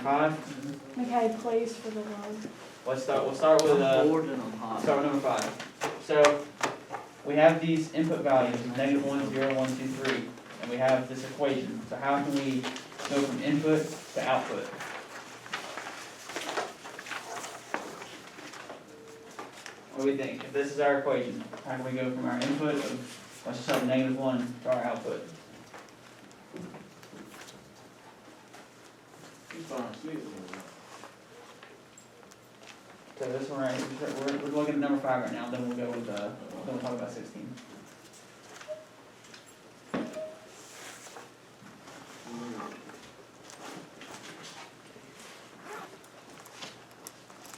5? Okay, place for the loan. We'll start with, I'm bored and I'm hot. start with number 5. So, we have these input values, -1, 0, 1, 2, 3, and we have this equation. So how can we go from input to output? What do we think? If this is our equation, how can we go from our input of, let's just start with -1 to our output? So this one, right, we're looking at number 5 right now, then we'll go with, then we'll talk about 16.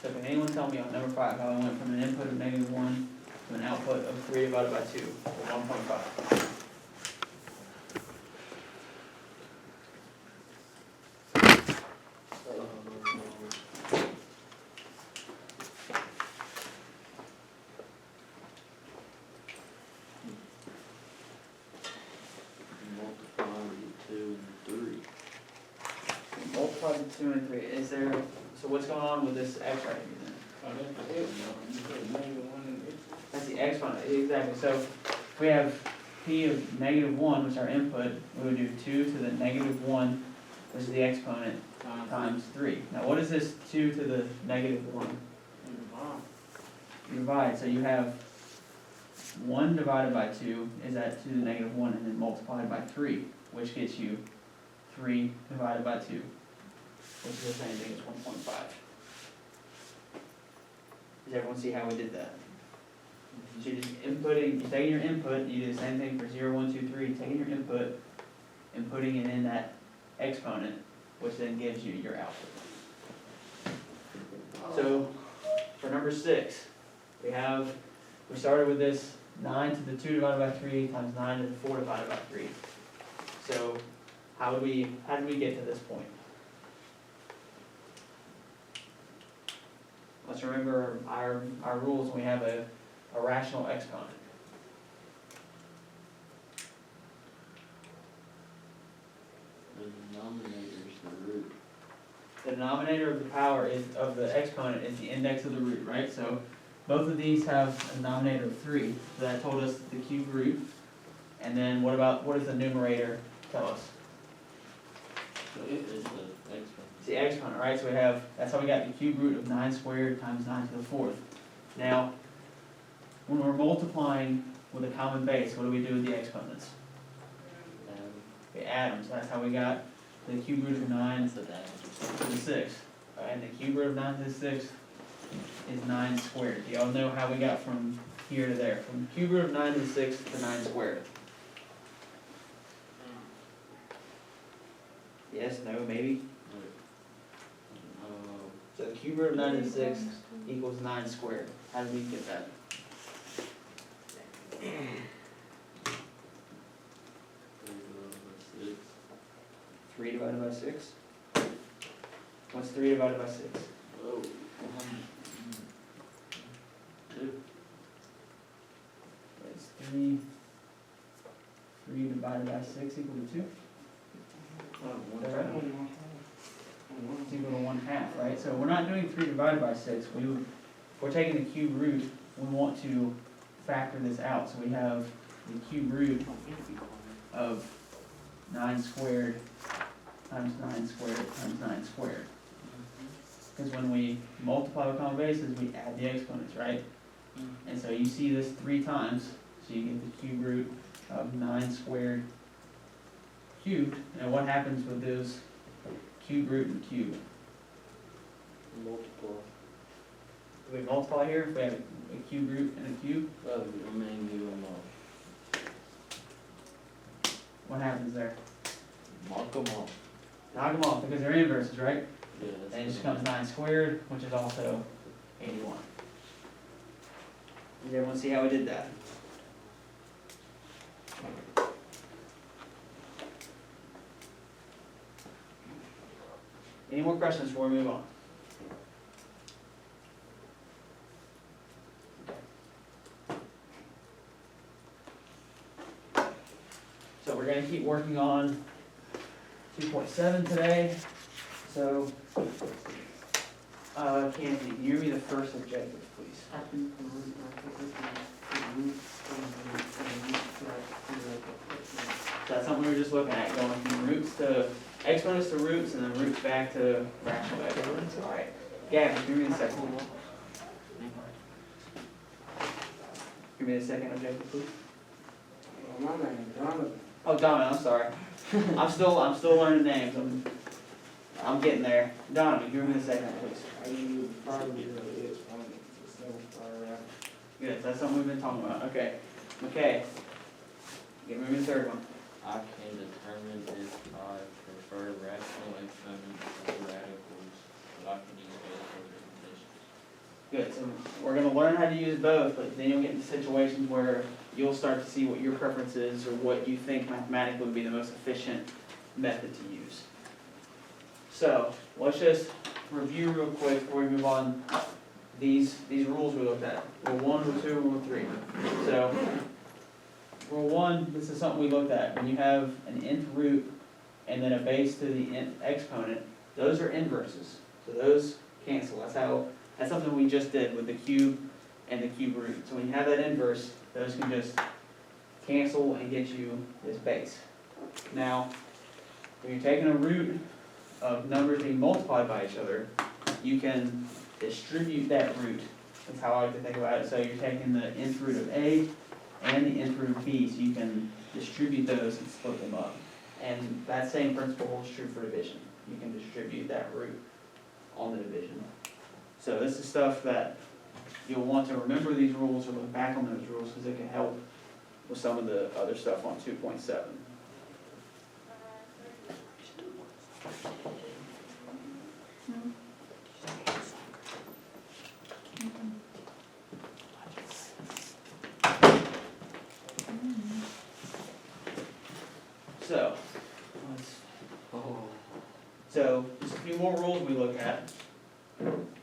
So can anyone tell me on number 5 how I went from an input of -1 to an output of 3 divided by 2, or 1.5? Multiply the 2 and 3. Is there, so what's going on with this x right here then? That's the exponent, exactly. So if we have p of -1, which is our input, we would do 2 to the -1, which is the exponent, times 3. Now what is this 2 to the -1? You divide, so you have 1 divided by 2 is that 2 to the -1, and then multiplied by 3, which gets you 3 divided by 2, which is the same thing as 1.5. Does everyone see how we did that? So you're just inputting, you're taking your input, you do the same thing for 0, 1, 2, 3, taking your input and putting it in that exponent, which then gives you your output. So for number 6, we started with this 9 to the 2 divided by 3 times 9 to the 4 divided by 3. So how did we get to this point? Let's remember our rules when we have a rational exponent. The denominator's the root. The denominator of the power of the exponent is the index of the root, right? So both of these have a denominator of 3. So that told us the cube root. And then what does the numerator tell us? So it is the exponent. It's the exponent, right? So that's how we got the cube root of 9 squared times 9 to the 4th. Now, when we're multiplying with a common base, what do we do with the exponents? We add them. So that's how we got the cube root of 9 to the 6th. And the cube root of 9 to the 6th is 9 squared. Do y'all know how we got from here to there? From the cube root of 9 to the 6th to 9 squared. Yes, no, maybe? So the cube root of 9 to the 6th equals 9 squared. How do we get that? 3 divided by 6? What's 3 divided by 6? Oh. 2. It's 3 divided by 6 equal to 2? Is that right? It's equal to 1/2, right? So we're not doing 3 divided by 6. If we're taking the cube root, we want to factor this out. So we have the cube root of 9 squared times 9 squared times 9 squared. Because when we multiply with common bases, we add the exponents, right? And so you see this 3 times, so you get the cube root of 9 squared cubed. And what happens with those cube root and cube? Multiple. Do we multiply here if we have a cube root and a cube? Oh, I mean, you them all. What happens there? Mark them off. Knock them off because they're inverses, right? Yeah, that's And it just good. becomes 9 squared, which is also 81. Does everyone see how we did that? Any more questions before we move on? So we're going to keep working on 2.7 today. So, Candy, can you give me the first objective, please? I think the root, the roots and the roots So that's something we were just looking at, going from roots to, exponents to roots, and then roots back to rational exponents, alright? Gavin, give me the second one. Give me the second objective, please. My name, Donovan. Oh, Donovan, I'm sorry. I'm still learning names, I'm getting there. Donovan, give me the second one, please. I use probably the exponent to simplify out. Good, that's something we've been talking about, okay. McKay, give me the third one. I can determine if I prefer rational exponents or radicals, but I can use both for the conditions. Good, so we're gonna learn how to use both, but then you'll get into situations where you'll start to see what your preference is or what you think mathematically would be the most efficient method to use. So, let's just review real quick before we move on these rules we looked at. Rule 1, Rule 2, Rule 3. So, Rule 1, this is something we looked at. When you have an nth root and then a base to the nth exponent, those are inverses. So those cancel. That's something we just did with the cube and the cube root. So when you have that inverse, those can just cancel and get you this base. Now, when you're taking a root of numbers being multiplied by each other, you can distribute that root. That's how I like to think about it. So you're taking the nth root of A and the nth root of B, so you can distribute those and split them up. And that same principle holds true for division. You can distribute that root on the division. So this is stuff that you'll want to remember these rules or look back on those rules because it can help with some of the other stuff on 2.7. So, just a few more rules we look at.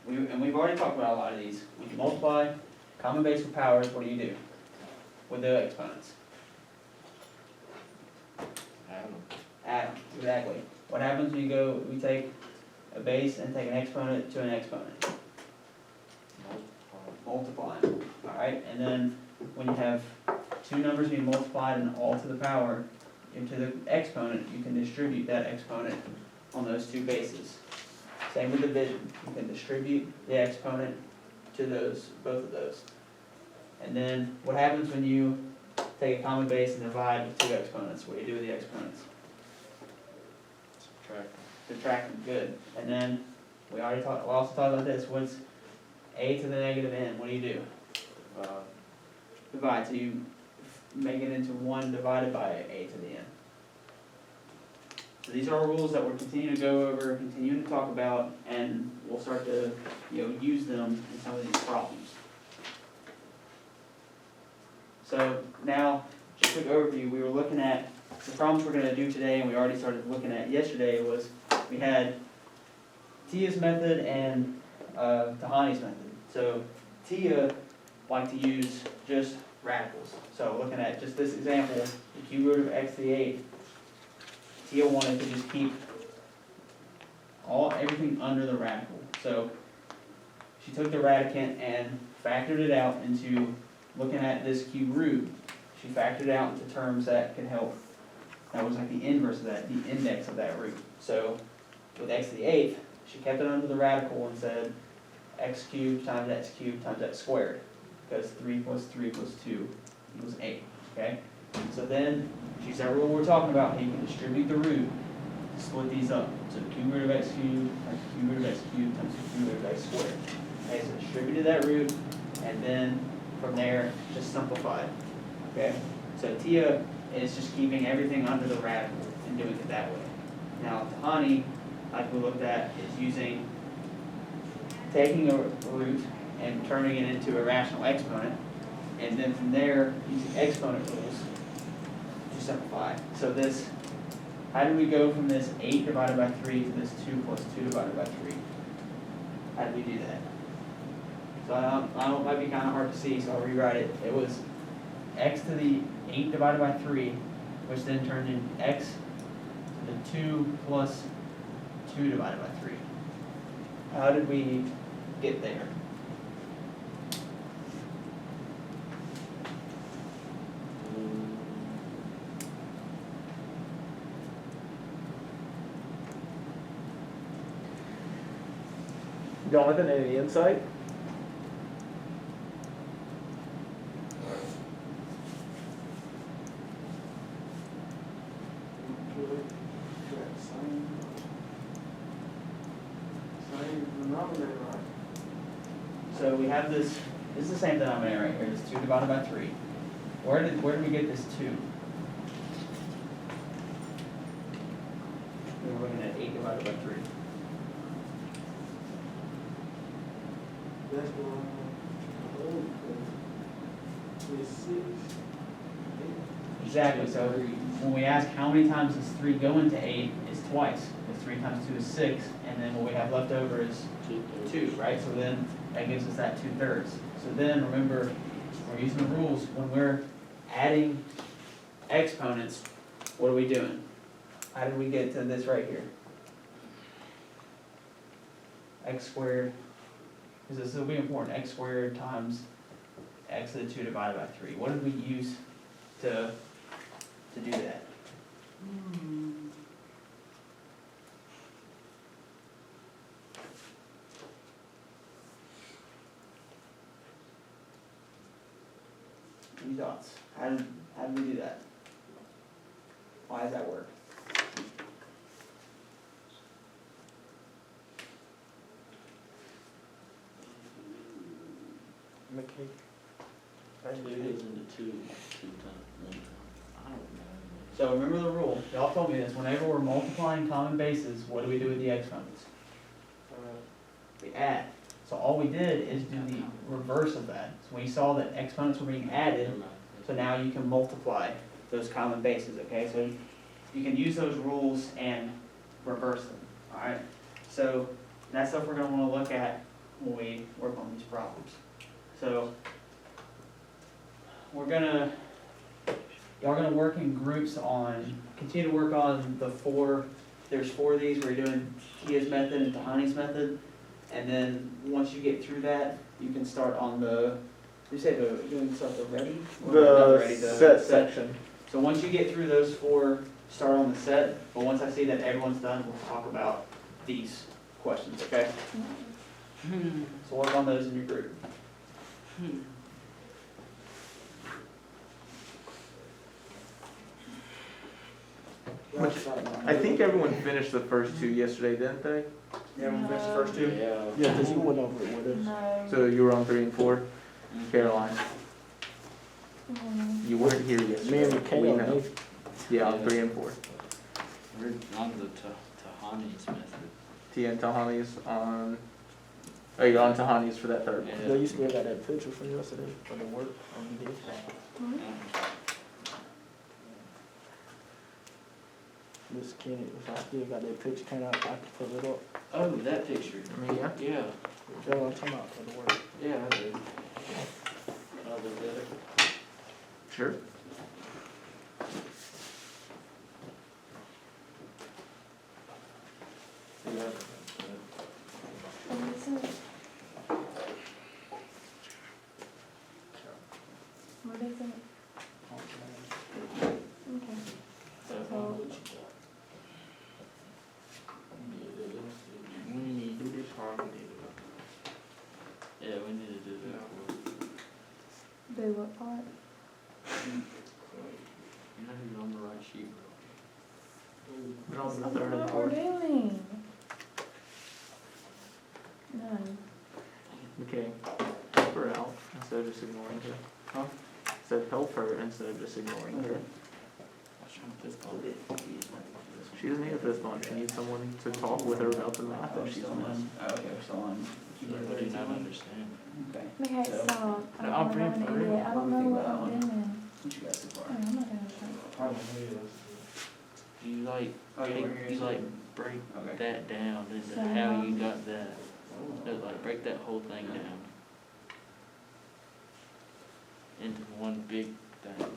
We've already talked about a lot of these. When you multiply, common base with powers, what do? With the exponents? Add them, exactly. What happens when we take a base and take an exponent to an exponent? Multiply them, alright? And then when you have two numbers being multiplied and all to the power into the exponent, you can distribute that exponent on those two bases. Same with division. You can distribute the exponent to both of those. And then what happens when you take a common base and divide with two exponents? What do you do with the exponents? Subtract them, good. And then we also talked about this. What's a to the negative n? What do? Divide. So you make it into 1 divided by a to the n. So these are rules that we're continuing to go over, continuing to talk about, and we'll start to use them in some of these problems. So now, just a quick overview. We were looking at the problems we're going to do today, and we already started looking at yesterday. Was we had Tia's method and Tahani's method. So Tia liked to use just radicals. So looking at just this example, the cube root of x to the 8th, Tia wanted to just keep everything under the radical. So she took the radicand and factored it out into looking at this cube root. She factored it out into terms that could help. That was like the inverse of that, the index of that root. So with x to the 8th, she kept it under the radical and said x cubed times x squared. Because 3 plus 3 plus 2 equals 8. Okay? So then she used that rule we're talking about. You can distribute the root to split these up. So the cube root of x cubed times the cube root of x cubed times the cube root of x squared. Okay, so distributed that root, and then from there just simplify it. Okay? So Tia is just keeping everything under the radical and doing it that way. Now Tahani, like we looked at, is taking a root and turning it into a rational exponent, and then from there using exponent rules to simplify. So this, how do we go from this 8 divided by 3 to this 2 plus 2 divided by 3? How do we do that? So I know it might be kind of hard to see, so I'll rewrite it. It was x to the 8 divided by 3, which then turned into x to the 2 plus 2 divided by 3. How did we get there? Jonathan, any insight? Same denominator, right? So we have this is the same denominator right here, this 2 divided by 3. Where did we get this 2? We were looking at 8 divided by 3. That's the one, it's 6, 8. Exactly, so when we ask how many times does 3 go into 8, it's twice. Because 3 times 2 is 6, and then what we have left over is 2, right? So then that gives us that 2/3. So then remember, we're using the rules, when we're adding exponents, what are we doing? How did we get to this right here? X squared, because this will be important, x squared times x to the 2 divided by 3. What did we use to do that? Any thoughts? How did we do that? Why does that work? McKay. Two goes into two times, one time. I don't know. So remember the rule, y'all told me this, whenever we're multiplying common bases, what do we do with the exponents? We add. So all we did is do the reverse of that. So we saw that exponents were being added, so now you can multiply those common bases, okay? So you can use those rules and reverse them, all right? So that's stuff we're gonna wanna look at when we work on these problems. So y'all are gonna work in groups continue to work on there's 4 of these where you're doing Kia's method and Tahani's method. And then, once you get through that, you can start on you say doing stuff the ready? Or not The ready, set section. So once you get through those 4, start on the set, but once I see that everyone's done, we'll talk about these questions, okay? So work on those in your group. I think everyone finished the first 2 yesterday, didn't they? Everyone finish the first 2? Yeah. Yeah, because you went over it with us. No. So you were on 3 and 4? Caroline, Mhm. you weren't here yesterday. Me and McKay We on know. these. Yeah, on 3 and 4. We're on the Tahani's method. Tia and Tahani's on, oh, you're on Tahani's for that third one. Yeah. They used to be got that picture from yesterday for the work on the day. Miss Kenny, if I still got that picture, can I can pull it up? Oh, that picture. Yeah. Yeah, That's what I'm talking about for the work. yeah, I do. Oh, the better. Sure. Yeah. What is it? What is it? Okay. That's So- what you got. We need to do this harmony. Yeah, we need to do that. Do what part? You know who's on the right sheet, bro? We're on the That's third and what we're fourth. doing. No. Okay, help her out instead of just ignoring her. Huh? Said help her instead of just ignoring her. I was trying to fist bump it. She doesn't need a fist bump, she needs someone to talk with her about the math that she's on. Okay, we're still on. I do not understand. Okay. Okay, So- stop. I No, don't I'm know praying what for I'm her. idiot. I don't know what I'm doing. What you got so far? Oh, I'm not gonna try. You like, Oh, yeah, we're here. you like break Okay. that down into So- how you got that. No, like break that whole thing down into one big thing.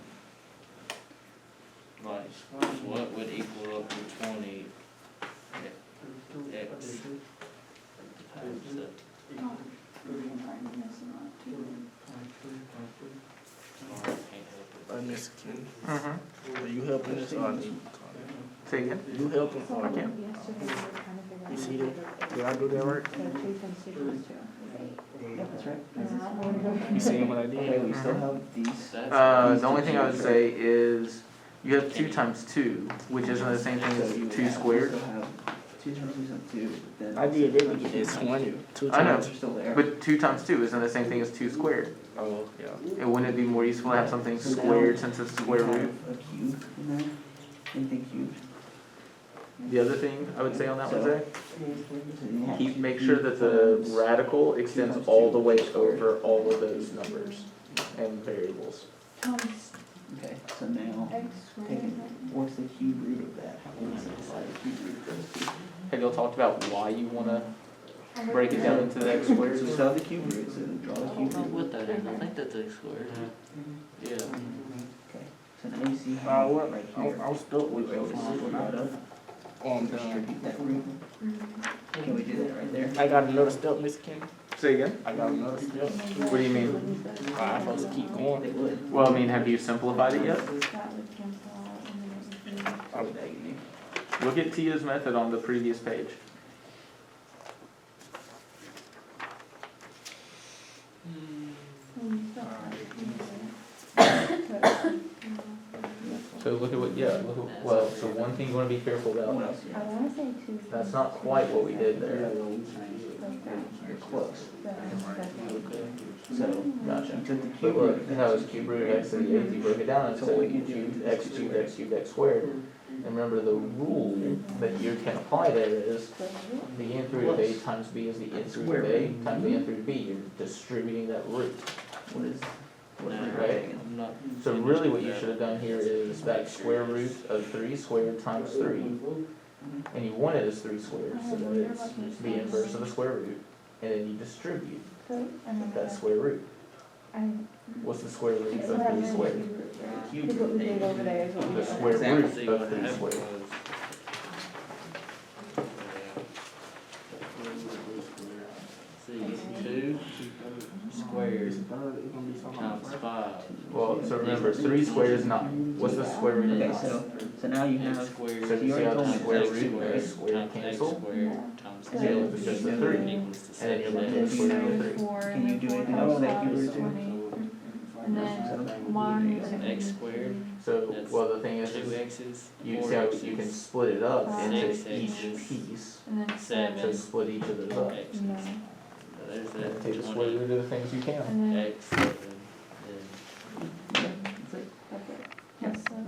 Like, what would equal up to 20 X times the, Oh, I'm finding this one too. oh, I can't help it. Miss Kenny, Mm-hmm. are you helping us or me? Say again? You helping So or me? yesterday we were trying to figure out. You see how to that? do Did I do that right? So 2 times 6 is 2, is 8. Yeah, that's right. And I don't know where to go. You seeing what I Okay, did? we still have these. That's The only thing I would say is, you have 2 times 2, which isn't the same thing as 2 squared. 2 times 2 is 2, but then. I did that to get this 20, 2 I know. times. They're still there. But 2 times 2 isn't the same thing as 2 squared. Oh, yeah. And wouldn't it be more useful to have something squared since it's square root? A cube in there, anything cubed. The other thing I would say on that one, Zay, So you have make sure that the radical extends all the way over all of those numbers and variables. Times Okay, so now, x take squared. what's the cube root of that? How many is inside the cube root of those two? Have y'all talked about why you wanna break it down into the x squared? So we still have the cube root, so draw the I don't cube know root. what that is, I think that's X squared. Yeah. Okay, so now you see Uh, how what? right here, I was stuck we with were able to split that up, done. distribute that root. Can we do that right there? I got another step, Miss Kenny. Say again? I got another step. What do you mean? I'm supposed to keep They going. would. Well, I mean, have you simplified it yet? That would cancel out and then it would be. How would that give you? Look at Tia's method on the previous page. So look at what, well, so one thing you wanna be careful What about, else you I have? wanna say 2. that's not quite what we did there. You're close. So, So, Gotcha. you took the But cube look, root. that was cube root of x to the 8th, you broke it down into cubed, x cubed, x cubed, x squared. And remember the rule that you can apply there is the nth root of a times b is the nth root of a times the nth root of b, you're distributing that root. What is Nah, root right? again? I'm not. So really what you should have done here is that square root of 3 squared times 3. And you want it as 3 squared, so that it's the inverse of the square root. And then you distribute that square root. What's the square root of 3 squared? The cube Because what we root. did over there is what we The did. square Exactly. root See, of what 3 happened squared. was. See, 2 squared times 5. Well, so remember, 3 squared is 9. What's the square root of Okay, 9? so now you X have, squared So you see how the told me square X root and the squared square times X cancel? squared times So you're left with just the 3. equals to And then you're left 7x. with square root of 3. Can you do anything else with that cube root too? And then 1 X squared, So, well, the thing is, 2 x's, you 4 see how x's, you can split it up into 6 each x's, piece. and then 7. So split each of those up. x's. No. There's And that take the square root of the things you can. And then x